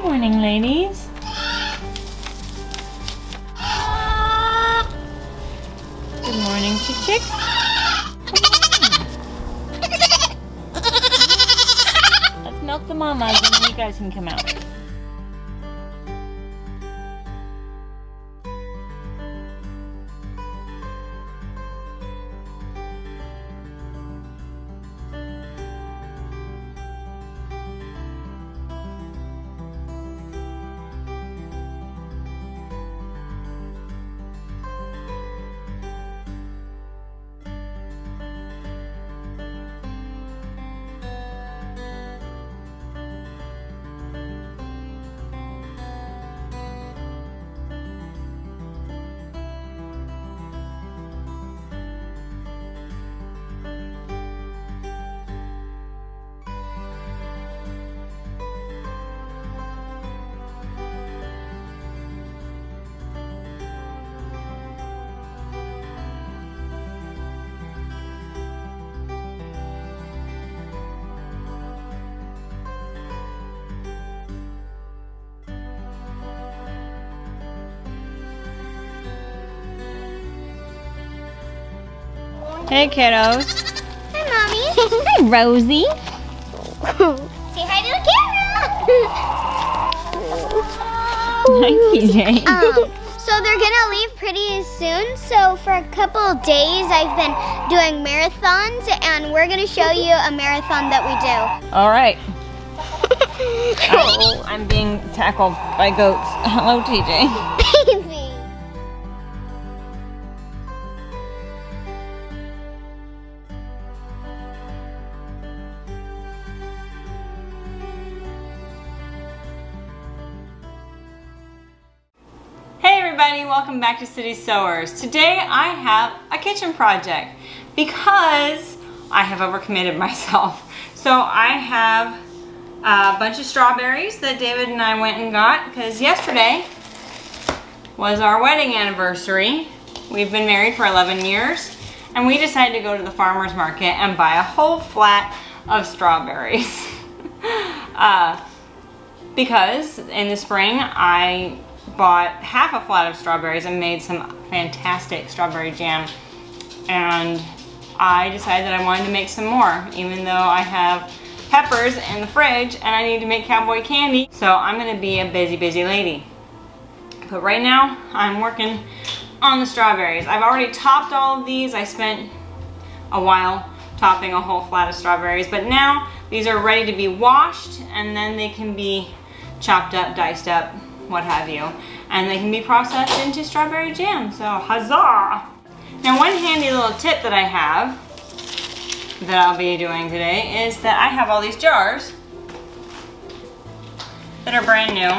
Good morning, ladies. Good morning, chick. Let's milk the mamas and then you guys can come out. Hey, kiddos. Hi, Mommy. Hi, Rosie. Say hi to the camera. Hi, TJ. So they're gonna leave pretty soon. So for a couple of days, I've been doing marathons, and we're gonna show you a marathon that we do. All right. I'm being tackled by goats. Hello, TJ. Baby. Hey everybody, welcome back to City Sewers. Today I have a kitchen project because I have overcommitted myself. So I have a bunch of strawberries that David and I went and got because yesterday was our wedding anniversary. We've been married for 11 years and we decided to go to the farmer's market and buy a whole flat of strawberries. Because in the spring I bought half a flat of strawberries and made some fantastic strawberry jam, and I decided that I wanted to make some more even though I have peppers in the fridge and I need to make cowboy candy. So I'm gonna be a busy lady, but right now I'm working on the strawberries. I've already topped all of these. I spent a while topping a whole flat of strawberries, but now these are ready to be washed and then they can be chopped up, diced up, what have you, and they can be processed into strawberry jam. So huzzah! Now one handy little tip that I have that I'll be doing today is that I have all these jars that are brand new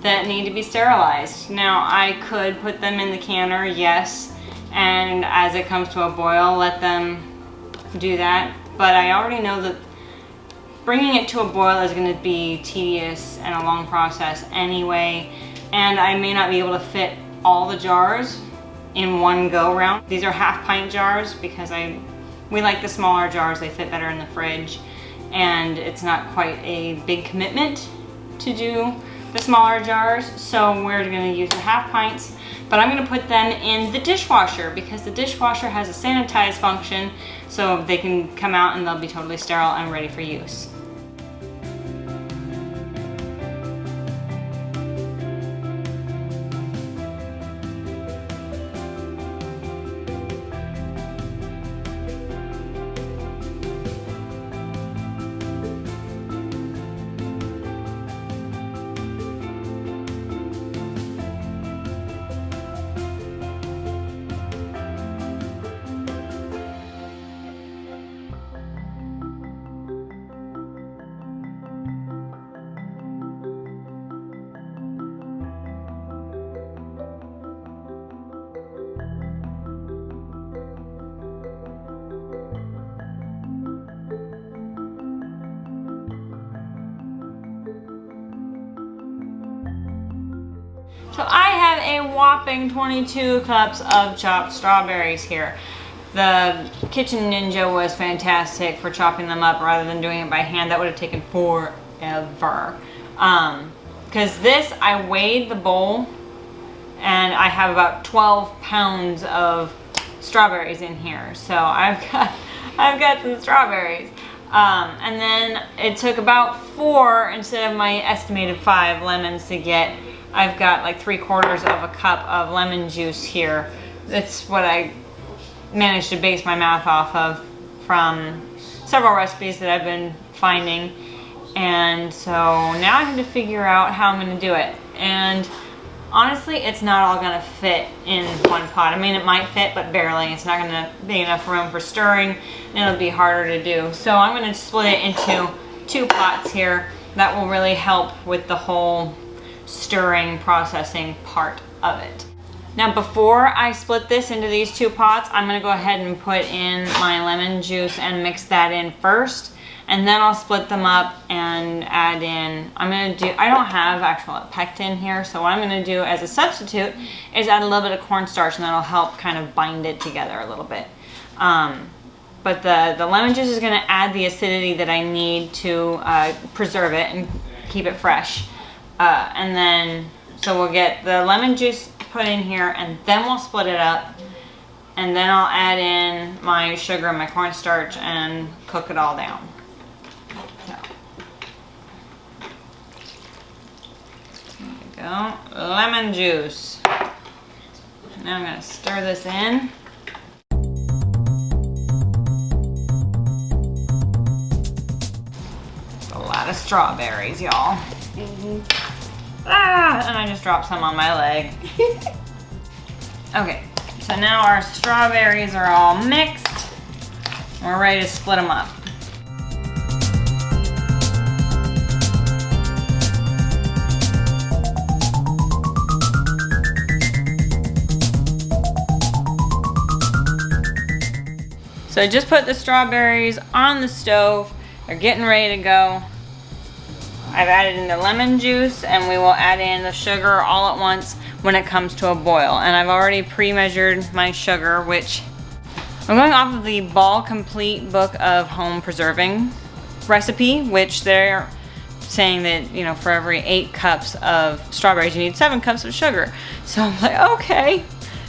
that need to be sterilized. Now I could put them in the canner, yes, and as it comes to a boil let them do that, but I already know that bringing it to a boil is going to be tedious and a long process anyway, and I may not be able to fit all the jars in one go round. These are half pint jars because we like the smaller jars. They fit better in the fridge and it's not quite a big commitment to do the smaller jars, so we're going to use the half pints, but I'm going to put them in the dishwasher because the dishwasher has a sanitize function, so they can come out and they'll be totally sterile and ready for use. So I have a whopping 22 cups of chopped strawberries here. The Kitchen Ninja was fantastic for chopping them up rather than doing it by hand. That would have taken forever. ever. Because this, I weighed the bowl and I have about 12 pounds of strawberries in here. So I've got some strawberries. And then it took about 4 instead of my estimated 5 lemons to get. I've got like 3/4 of a cup of lemon juice here. That's what I managed to base my math off of from several recipes that I've been finding. And so now I have to figure out how I'm going to do it. And honestly, it's not all going to fit in one pot. I mean, it might fit, but barely. It's not going to be enough room for stirring, and it'll be harder to do. So I'm going to split it into 2 pots here. That will really help with the whole stirring, processing part of it. Now, before I split this into these 2 pots, I'm going to go ahead and put in my lemon juice and mix that in first. And then I'll split them up and add in, I don't have actual pectin here, so what I'm going to do as a substitute is add a little bit of cornstarch, and that'll help kind of bind it together a little bit. But the lemon juice is going to add the acidity that I need to preserve it and keep it fresh. And then, so we'll get the lemon juice put in here, and then we'll split it up. And then I'll add in my sugar and my cornstarch and cook it all down. So, there we go. Lemon juice. Now I'm going to stir this in. It's a lot of strawberries, y'all. Ah, and I just dropped some on my leg. Okay, so now our strawberries are all mixed. We're ready to split them up. So I just put the strawberries on the stove. They're getting ready to go. I've added in the lemon juice, and we will add in the sugar all at once when it comes to a boil. And I've already pre-measured my sugar, which I'm going off of the Ball Complete Book of Home Preserving recipe, which they're saying that, you know, for every 8 cups of strawberries, you need 7 cups of sugar. So I'm like, okay.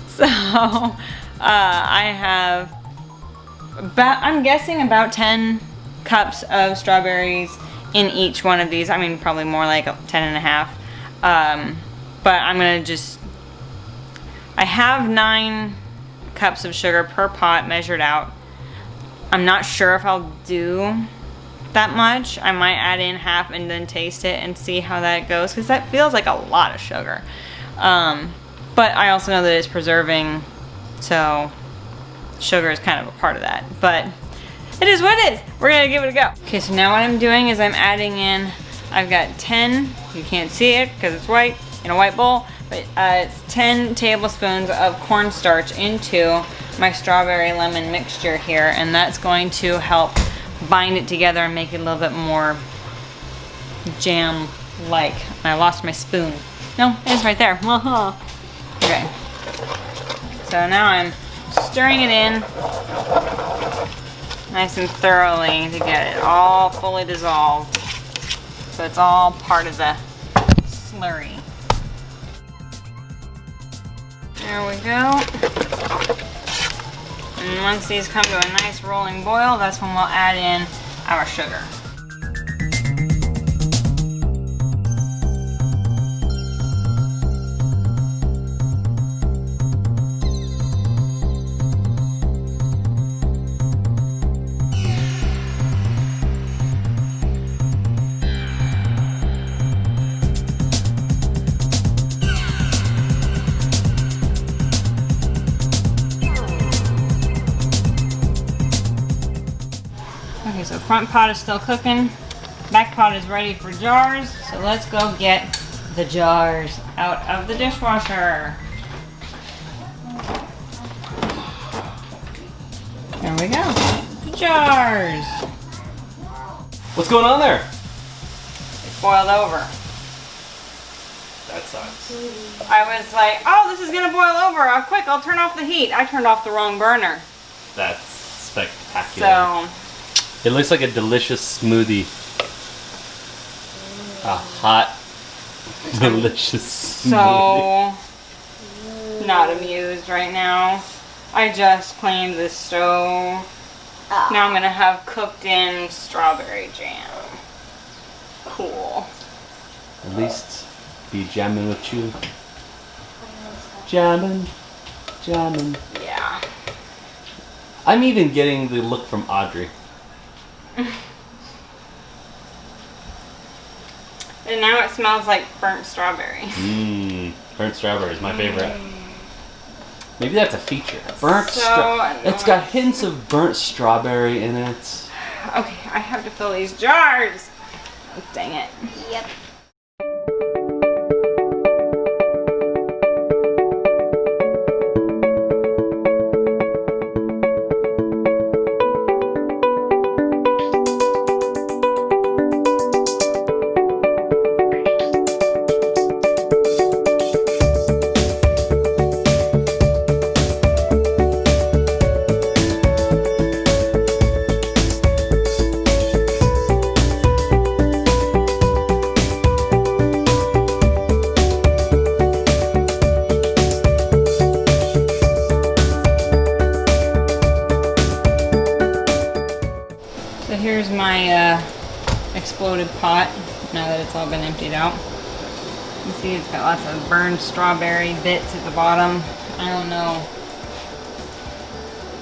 So I have I'm guessing about 10 cups of strawberries in each one of these. I mean, probably more like 10.5. But I'm gonna I have 9 cups of sugar per pot measured out. I'm not sure if I'll do that much. I might add in half and then taste it and see how that goes, because that feels like a lot of sugar. But I also know that it's preserving, so sugar is kind of a part of that. But it is what it is. We're gonna give it a go. Okay, so now what I'm doing is I'm adding in, I've got 10, you can't see it because it's white, in a white bowl, but it's 10 tablespoons of cornstarch into my strawberry lemon mixture here, and that's going to help bind it together and make it a little bit more jam-like. I lost my spoon. No, it's right there. Okay. So now I'm stirring it in nice and thoroughly to get it all fully dissolved, so it's all part of the slurry. There we go. And once these come to a nice rolling boil, that's when we'll add in our sugar. Okay, so front pot is still cooking, back pot is ready for jars, so let's go get the jars out of the dishwasher. There we go, jars. What's going on there? It boiled over. That sucks. I was like, oh, this is gonna boil over, quick, I'll turn off the heat. I turned off the wrong burner. That's spectacular. So it looks like a delicious smoothie. A hot, delicious smoothie. So not amused right now. I just cleaned the stove. Now I'm gonna have cooked in strawberry jam. Cool. At least be jamming with you. Jammin, jammin. Yeah. I'm even getting the look from Audrey. And now it smells like burnt strawberries. Mmm, burnt strawberry is my favorite. Maybe that's a feature. Burnt So strawberry. It's annoying. got hints of burnt strawberry in it. Okay, I have to fill these jars. Oh, dang it. Yep. So here's my exploded pot, now that it's all been emptied out. You see it's got lots of burned strawberry bits at the bottom. I don't know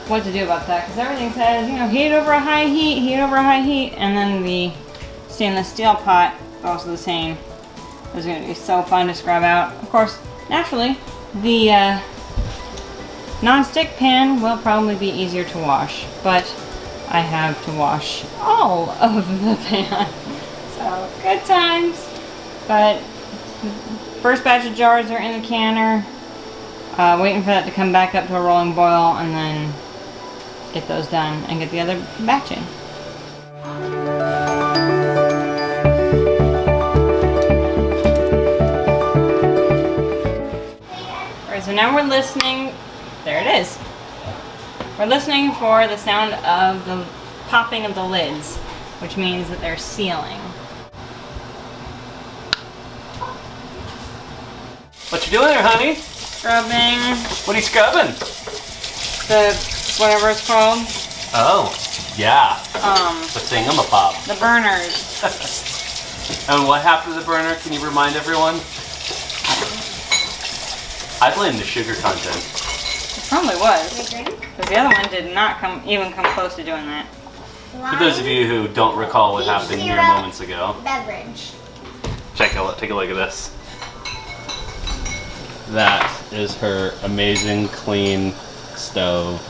what to do about that, because everything says, you know, heat over a high heat, heat over a high heat, and then the stainless steel pot is also the same. It's going to be so fun to scrub out. Of course, naturally, the non-stick pan will probably be easier to wash, but I have to wash all of the pan. So, good times. But first batch of jars are in the canner. Waiting for that to come back up to a rolling boil, and then get those done and get the other batch in. Alright, so now we're listening. There it is. We're listening for the sound of the popping of the lids, which means that they're sealing. What you doing there, honey? Scrubbing What are you scrubbing? the whatever it's called, Oh, yeah. The thingamabob. the burners. And what happened to the burner? Can you remind everyone? I blame the sugar content. It probably was, because the other one did not even come close to doing that. For those of you who don't recall what Peach happened here syrup. moments ago, Beverage. take a look at this. That is her amazing clean stove.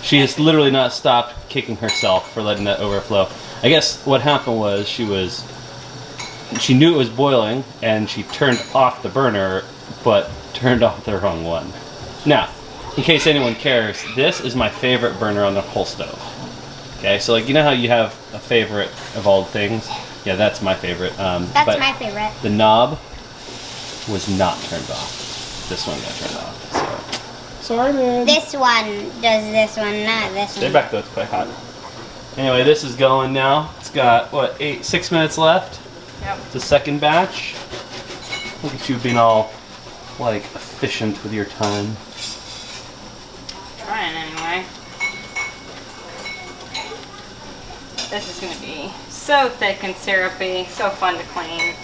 She has literally not stopped kicking herself for letting that overflow. I guess what happened was she knew it was boiling and she turned off the burner, but turned off the wrong one. Now, in case anyone cares, this is my favorite burner on the whole stove. Okay, so like, you know how you have a favorite of all things? Yeah, that's my favorite. That's but my favorite. the knob was not turned off. This one got turned off. So sorry, man. This one does this one, not this Stay one. back though, it's quite hot. Anyway, this is going now. It's got, what, 6 minutes left? Yep. The second batch. Look at you being all, like, efficient with your time. Trying anyway. This is going to be so thick and syrupy, so fun to clean.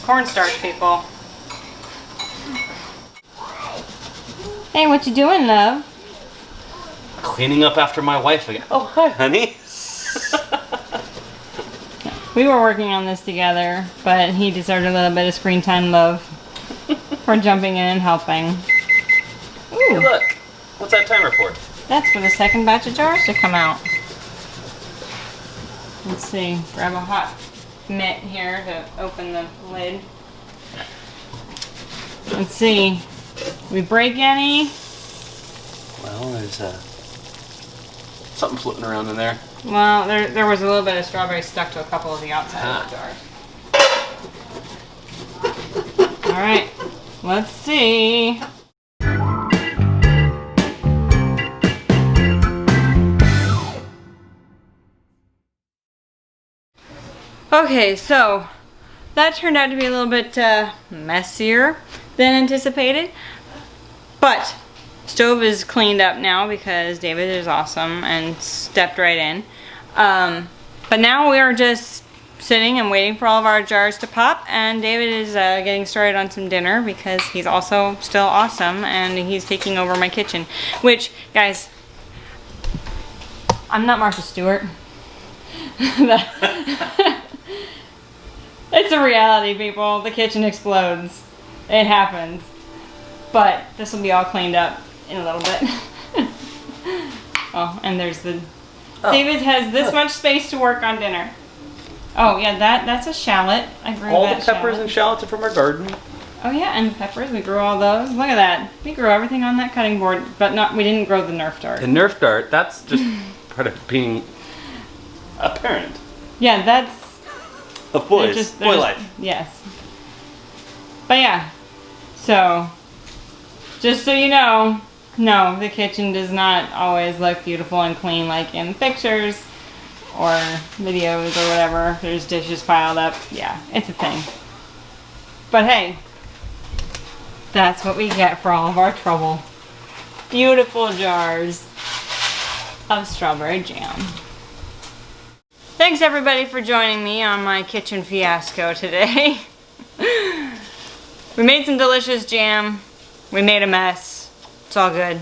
Cornstarch, people. Hey, what you doing, love? Cleaning up after my wife again. Oh, hi, honey. We were working on this together, but he deserved a little bit of screen time love for jumping in and helping. Hey, Ooh, look. What's that timer for? that's for the second batch of jars to come out. Let's see, grab a hot mitt here to open the lid. Let's see, we break any? Well, there's something floating around in there. Well, there was a little bit of strawberry stuck to a couple of the outside of the jars. All right, let's see. Okay, so that turned out to be a little bit messier than anticipated, but stove is cleaned up now because David is awesome and stepped right in. But now we are just sitting and waiting for all of our jars to pop, and David is getting started on some dinner because he's also still awesome and he's taking over my kitchen. Which, guys, I'm not Martha Stewart. It's a reality, people. The kitchen explodes. It happens. But this will be all cleaned up in a little bit. Oh, and there's the... Oh. David has this much space to work on dinner. Oh, yeah, that's a shallot. I grew all that the peppers shallot. and shallots are from our garden. Oh, yeah, and peppers. We grew all those. Look at that. We grew everything on that cutting board, but we didn't grow the Nerf dart. The Nerf dart, that's just part of being a parent. Yeah, that's... Of boy life. Yes. But yeah, so just so you know, no, the kitchen does not always look beautiful and clean like in pictures or videos or whatever. There's dishes piled up. Yeah, it's a thing. But hey, that's what we get for all of our trouble. Beautiful jars of strawberry jam. Thanks everybody for joining me on my kitchen fiasco today. We made some delicious jam. We made a mess. It's all good.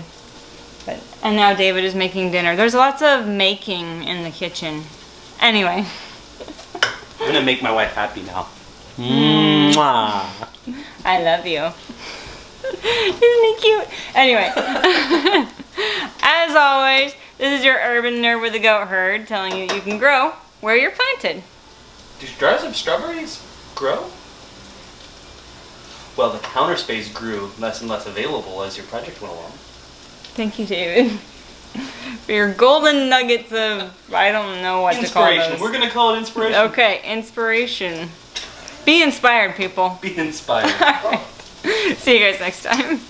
And now David is making dinner. There's lots of making in the kitchen. Anyway. I'm gonna make my wife happy now. Mwah. I love you. Isn't he cute? Anyway. As always, this is your urban nerd with a goat herd telling you you can grow where you're planted. Do jars of strawberries grow? Well, the counter space grew less and less available as your project went along. Thank you, David, for your golden nuggets of, I don't know what to call those. Inspiration. We're going to call it inspiration. Okay, inspiration. Be inspired, people. Be inspired. All right. See you guys next time.